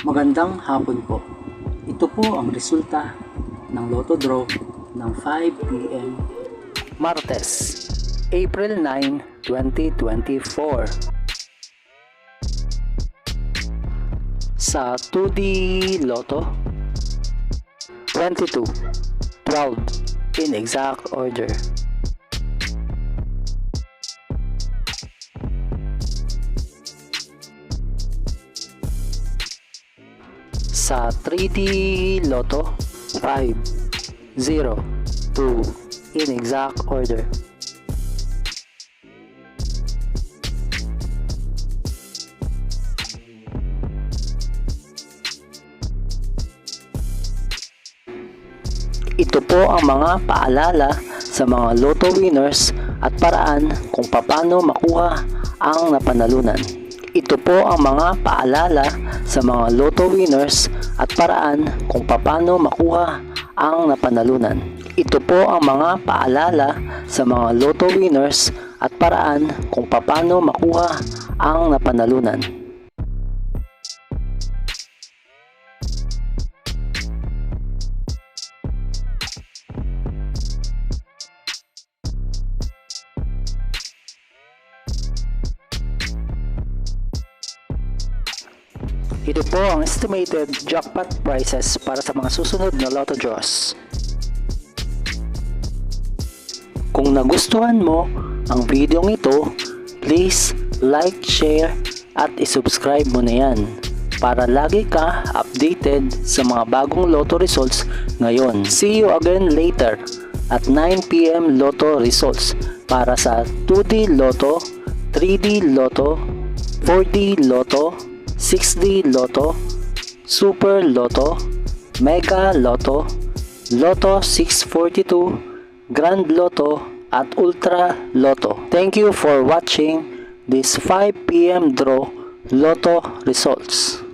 Magandang hapon po. Ito po ang resulta ng Lotto Draw ng 5 p.m. Martes, April 9, 2024. Sa 2D Lotto, 22, 12 in exact order. Sa 3D Lotto, 5, 0, 2 in exact order. Ito po ang mga paalala sa mga Lotto winners at paraan kung paano makuha ang napanalunan. Ito po ang mga paalala sa mga Lotto winners at paraan kung paano makuha ang napanalunan. Ito po ang mga paalala sa mga Lotto winners at paraan kung paano makuha ang napanalunan. Ito po ang estimated jackpot prices para sa mga susunod na Lotto draws. Kung nagustuhan mo ang video ito, please like, share at isubscribe mo na yan para lagi ka updated sa mga bagong Lotto results ngayon. See you again later at 9 p.m. Lotto results para sa 2D Lotto, 3D Lotto, 4D Lotto, 6D Lotto, Super Lotto, Mega Lotto, Lotto 642, Grand Lotto at Ultra Lotto. Thank you for watching this 5 p.m. draw Lotto results.